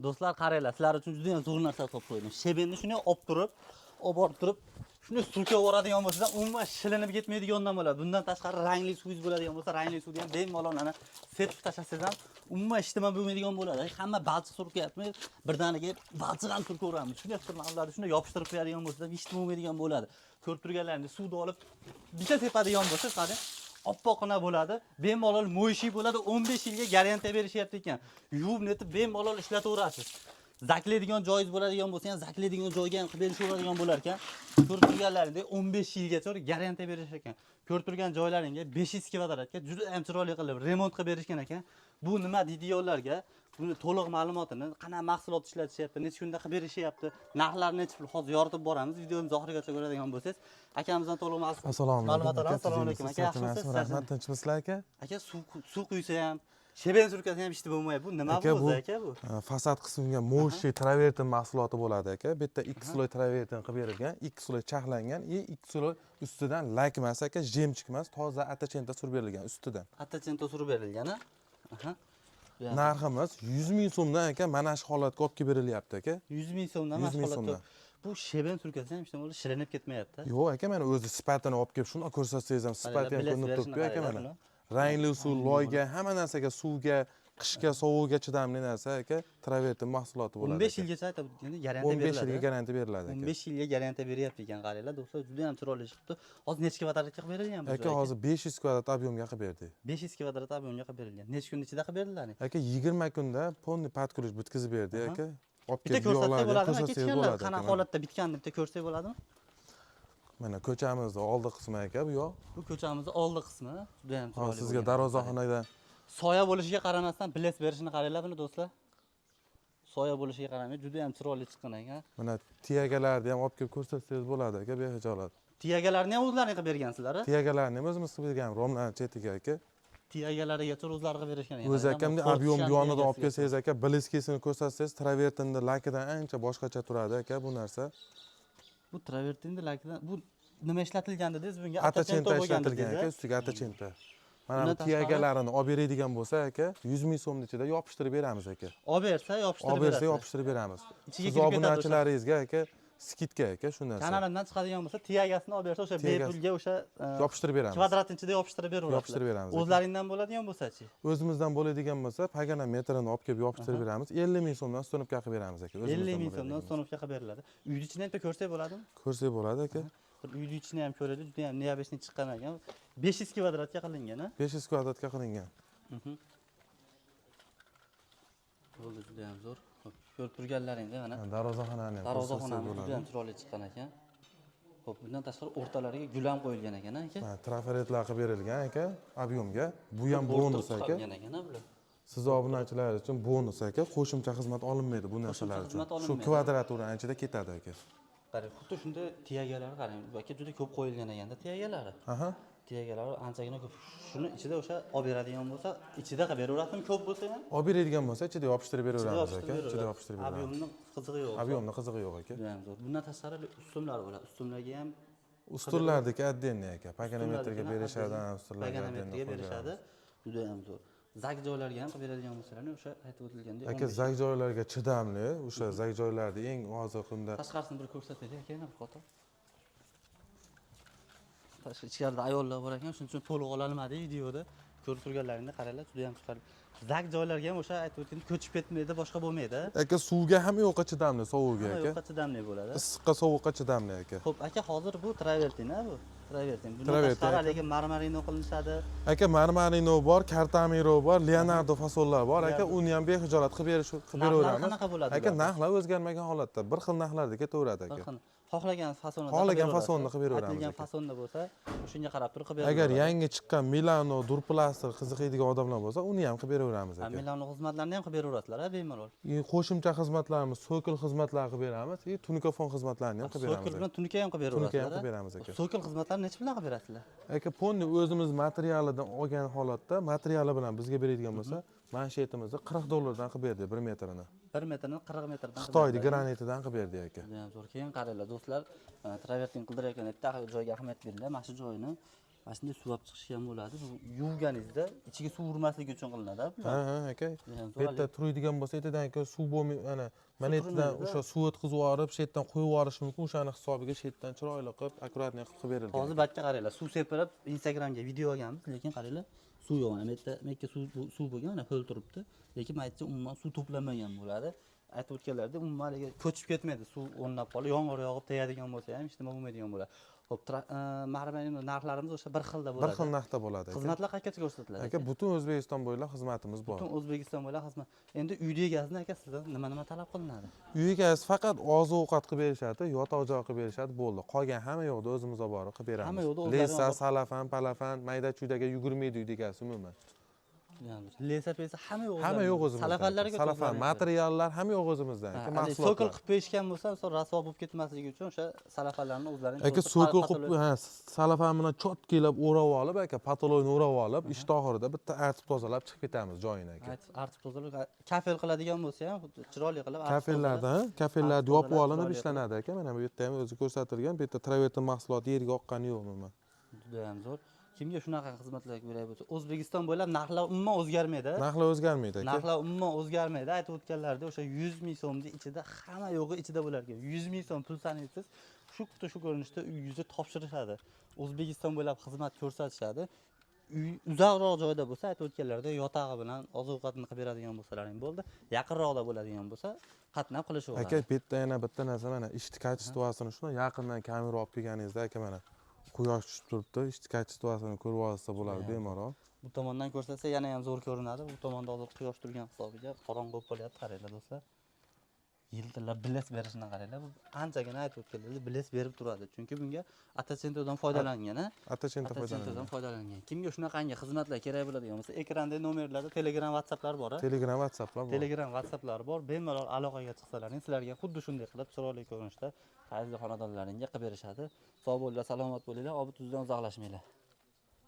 Do'stlar, qaranglar, sizlar uchun juda ham zo'r narsa topib qo'ydim. Shebenni shuni olib borib turib, shuni suvga yuboradigan bo'lsa, umuman shilinib ketmaydigandan bo'ladi. Bundan tashqari rangli suvingiz bo'ladigan bo'lsa, rangli suvni ham bemalol ana sepib tashlasangiz ham umuman ishtimon bo'lmaydigan bo'ladi. Hamma balchiq surkyapmi, birdaniga balchiq ham surkaveramiz. Tushunyapsizmi? Ularni shuni yopishtirib qo'yadigan bo'lsa, ishtimon bo'lmaydigan bo'ladi. Ko'rib turganlaringiz suvni olib bitta sepadigan bo'lsa, qarang, oppoqina bo'ladi. Bemalol mo'yshi bo'ladi. 15 yilga garantiya berishyapti ekan. Yuvib netib bemalol ishlataverasiz. Zaklaydigan joyingiz bo'ladigan bo'lsa ham zaklaydigan joyga ham qilib berishaveradigan bo'lar ekan. Ko'rib turganlaringdek 15 yilgacha garantiya berish ekan. Ko'rib turgan joylaringga 500 kvadratga juda ham chiroyli qilib remont qilib berishgan ekan. Bu nima deydiganlarga buni to'liq ma'lumotini, qanaqa mahsulot ishlatishyapti, necha kunda qilib berishyapti, narxlarni necha pul hozir yoritib boramiz. Videomiz oxirigacha ko'radigan bo'lsangiz, akamizdan to'liq ma'lumot olamiz. Assalomu alaykum aka. Yaxshimisiz? Rahmat, tinchmisizlar aka? Aka, suv quysa ham, sheben surkasi ham ishti bo'lmayapti. Bu nima bo'ldi aka bu? Fasad qismiga mo'shi travertin mahsuloti bo'ladi aka. Bu yerda 2 sloy travertin qilib berilgan, 2 sloy chaqlangan, 2 sloy ustidan lak emas aka, jemchik emas, toza atachenta surib berilgan ustidan. Atachenta surib berilgan, aha. Narximiz 100 ming so'mdan aka, mana shu holatga olib kelib berilyapti aka. 100 ming so'mdan mana shu holatda. Bu sheben surkasi ham ishda bo'ldi, shilinib ketmayapti. Yo'q aka, mana o'zi sifatini olib kelib shuni ko'rsatsangiz ham sifati ham ko'rinib turibdi aka mana. Rangli suv, loyga, hamma narsaga, suvga, qishga, sovuqga chidamli narsa aka, travertin mahsuloti bo'ladi. 15 yilgacha aytib garantiya beriladi. 15 yilga garantiya beriladi aka. 15 yilga garantiya beryapti ekan, qaranglar do'stlar, juda ham chiroyli chiqibdi. Hozir necha kvadratga qilib berilgan bu? Aka, hozir 500 kvadrat ob'yomga qilib berdik. 500 kvadrat ob'yomga qilib berilgan. Necha kun ichida qilib beriladi? Aka, 20 kunda polni patkuluj bitkazib berdik aka. Olib Bitta kelib ko'rsatsak bo'ladimi? ko'rsatsangiz bo'ladi. Qanaqa holatda bitganini bitta ko'rsak bo'ladimi? Mana ko'chamizni oldi qismi aka bu yo'q. Bu ko'chamizning oldi qismi, juda ham chiroyli. Sizga darvozaxonadan soya bo'lishiga qaramasdan bilet berishini qaranglar buni do'stlar. Soya bo'lishiga qaramay juda ham chiroyli chiqqan ekan. Mana tiyagalarni ham olib kelib ko'rsatsangiz bo'ladi aka, behijolat. Tiyagalarni ham o'zlaring qilib bergansizlar? Tiyagalarni ham o'zimiz qilib bergan, romlarni chetiga aka. Tiyagalarigacha o'zlari qilib berishgan ekan. O'zi akamni ob'yom yonidan olib kelsangiz aka, bileskesini ko'rsatsangiz, travertinni lakidan ancha boshqacha turadi aka bu narsa. Bu travertinni lakidan bu nima ishlatilgan dedingiz bunga? Atachenta ishlatilgan aka, ustiga atachenta. Mana bu tiyagalarini olib beradigan bo'lsa aka, 100 ming so'm ichida yopishtirib beramiz aka. Olib bersa yopishtirib beramiz. Siz obunachilaringizga aka, skidka aka shu narsa. Kanalimdan chiqadigan bo'lsa, tiyagasini olib bersa, o'sha bepulga o'sha yopishtirib beramiz. Kvadrat ichida yopishtirib beraveramiz. Yopishtirib beramiz. O'zlaringdan bo'ladigan bo'lsa-chi? O'zimizdan bo'ladigan bo'lsa, pagana metrini olib kelib yopishtirib beramiz. 50 ming so'mdan stonovka qilib beramiz aka. 50 ming so'mdan stonovka qilib beriladi. Uyni ichini ham ko'rsak bo'ladimi? Ko'rsak bo'ladi aka. Uyni ichini ham ko'radi, juda ham neobeshni chiqqan ekan. 500 kvadratga qilingan, ha? 500 kvadratga qilingan. Bo'ldi, juda ham zo'r. Ko'rib turganlaringda mana darvozaxonani juda ham chiroyli chiqqan ekan. Xo'p, bundan tashqari o'rtalariga gul ham qo'yilgan ekan, aka. Trafaretlar qilib berilgan aka, ob'yomga. Bu ham bonus aka. Siz obunachilar uchun bonus aka, qo'shimcha xizmat olinmaydi bu narsalar uchun. Shu kvadraturani ichida ketadi aka. Qarang, xuddi shunda tiyagalari qarang, aka juda ko'p qo'yilgan ekanda tiyagalari. Aha. Tiyagalari anchagina ko'p. Shuni ichida o'sha olib beradigan bo'lsa, ichida qilib beraverasizmi ko'p bo'lsa ham? Olib beradigan bo'lsa, ichida yopishtirib beraveramiz aka. Ichida yopishtirib beramiz. Ob'yomning qizig'i yo'q. Ob'yomning qizig'i yo'q aka. Juda ham zo'r. Bundan tashqari ustunlar bo'ladi. Ustunlarga ham ustunlardagi отдельный aka. Paganometrga berishadi, ustunlarga paganometrga berishadi. Juda ham zo'r. Zak joylarga ham qilib beradigan bo'lsalarni o'sha aytib o'tilgandek. Aka, zak joylarga chidamli, o'sha zak joylarda eng hozir kunda. Tashqarisini bir ko'rsataylik aka, yana bir qator. Ichkarida ayollar bor ekan, shuning uchun to'liq ola olmadik videoda. Ko'rib turganlaringda qaranglar, juda ham chiqadi. Zak joylarga ham o'sha aytib o'tgan ko'chib ketmaydi, boshqa bo'lmaydi. Aka, suvga ham yo'qqa chidamli, sovuqga aka. Yo'qqa chidamli bo'ladi. Issiqqa, sovuqqa chidamli aka. Xo'p, aka, hozir bu travertin bu. Travertin. Bundan tashqari lekin marmarino qilinadi. Aka, marmarino bor, kartamiro bor, leonardo fasonlar bor. Aka, uni ham behijolat qilib beraveramiz. Qanaqa bo'ladi? Aka, narxlar o'zgarmagan holatda, bir xil narxlarda ketaveradi aka. Xohlagan fasonda qilib beraveramiz. Aytilgan fasonda bo'lsa, shunga qarab turib qilib beraveramiz. Agar yangi chiqqan Milano, Durplaster qiziqadigan odamlar bo'lsa, uni ham qilib beraveramiz aka. Milano xizmatlarini ham qilib beraverasizlar, bemalol. Qo'shimcha xizmatlarimiz, sokil xizmatlarini qilib beramiz, tunikafon xizmatlarini ham qilib beramiz. Sokil bilan tunika ham qilib beraverasizlar. Tunika ham qilib beramiz aka. Sokil xizmatlarini necha bilan qilib berasizlar? Aka, ponni o'zimiz materialidan olgan holatda, materiali bilan bizga beradigan bo'lsa, manshetimizni $40 qilib berdik 1 metrini. 1 metrni 40 metrdan. Xitoyning granitidan qilib berdik aka. Juda ham zo'r. Keyin qaranglar do'stlar, travertin qildirayotgan bitta joyga ahamiyat beringlar. Mana shu joyini Mana shunday suv olib chiqish ham bo'ladi. Bu yuvganingizda ichiga suv urmasligi uchun qilinadi. Ha, aka. Bu yerda turadigan bo'lsa, yerdan suv bo'lmay, mana yerdan o'sha suv o'tkazib yuborib, shu yerdan qo'yib yuborish mumkin. O'shani hisobiga shu yerdan chiroyli qilib, akkuratniy qilib berilgan. Hozir batcha qaranglar, suv sepilib Instagramga video olganmiz, lekin qaranglar, suv yo'q. Mana bu yerda suv bo'lgan, mana ho'l turibdi. Lekin mana yerda umuman suv to'planmagan bo'ladi. Aytib o'tganlaridek, umuman ko'chib ketmaydi. Suv o'rnab qolib, yomg'ir yog'ib tegadigan bo'lsa ham hech nima bo'lmaydigan bo'ladi. Xo'p, marhamat, narxlarimiz o'sha bir xilda bo'ladi. Bir xil narxda bo'ladi. Xizmatlar qayergacha ko'rsatiladi? Aka, butun O'zbekiston bo'ylab xizmatimiz bor. Butun O'zbekiston bo'ylab xizmat. Endi uyda egasini aka sizdan nima talab qilinadi? Uy egasi faqat oziq-ovqat qilib berishadi, yotoq joy qilib berishadi, bo'ldi. Qolgan hamma yo'qda o'zimiz olib borib qilib beramiz. Hamma yo'qda o'zlari Lesa, salafan, palafan, mayda-chuydaga yugurmaydi uy egasi umuman. Lesa-pesa hamma yo'q. Hamma yo'q o'zimizda. Salafanlarga salafan, materiallar hamma yo'q o'zimizda. Aka, mahsulotlar. Sokol qilib berishgan bo'lsa, misol rasvo bo'lib ketmasligi uchun o'sha salafanlarni o'zlarining aka, sokol qilib, salafan bilan chotkilab o'rab olib, aka, patoloyni o'rab olib, ish oxirida bitta artib tozalab chiqib ketamiz joyini, aka. Artib tozalab, kafel qiladigan bo'lsa ham chiroyli qilib kafellarda yopib olinib ishlanadi, aka. Mana bu yerda ham o'zi ko'rsatilgan, bu yerda travertin mahsuloti yerga oqqani yo'q umuman. Juda ham zo'r. Kimga shunaqa xizmatlar kerak bo'lsa, O'zbekiston bo'ylab narxlar umuman o'zgarmaydi. Narxlar o'zgarmaydi, aka. Narxlar umuman o'zgarmaydi. Aytib o'tganlaridek, o'sha 100 ming so'mning ichida hamma yo'g'i ichida bo'lar ekan. 100 ming so'm pul sanaysiz, shu ko'rinishda uyingizga topshirishadi. O'zbekiston bo'ylab xizmat ko'rsatishadi. Uy uzoqroq joyda bo'lsa, aytib o'tganlaridek, yotag'i bilan oziq-ovqatni qilib beradigan bo'lsalaring bo'ldi. Yaqinroqda bo'ladigan bo'lsa, qatnab qilishadi. Aka, bu yerda yana bitta narsa, mana ishchi kачествосini shuni yaqindan kamera olib kelganingizda, aka, mana quyosh tushib turibdi, ishchi kачествосini ko'rib olsa bo'ladi bemalol. Bu tomondan ko'rsatsa yana ham zo'r ko'rinadi. Bu tomonda hozir quyosh turgan hisobiga qorong'u bo'lib qolyapti, qaranglar do'stlar. Yildirlar bilas berishini qaranglar. Bu anchagina aytib o'tganlar, bilas berib turadi. Chunki bunga atasentodan foydalangan, atasentodan foydalangan. Kimga shunaqangi xizmatlar kerak bo'ladigan bo'lsa, ekranda nomerlarda Telegram, WhatsApplar bor. Telegram, WhatsApplar bor. Telegram, WhatsApplar bor. Bemalol aloqaga chiqsalaring, sizlarga xuddi shunday qilib chiroyli ko'rinishda fayzli xonadonlaringga qilib berishadi. Sog' bo'linglar, salomat bo'linglar, obod tuzdan uzoqlashmanglar.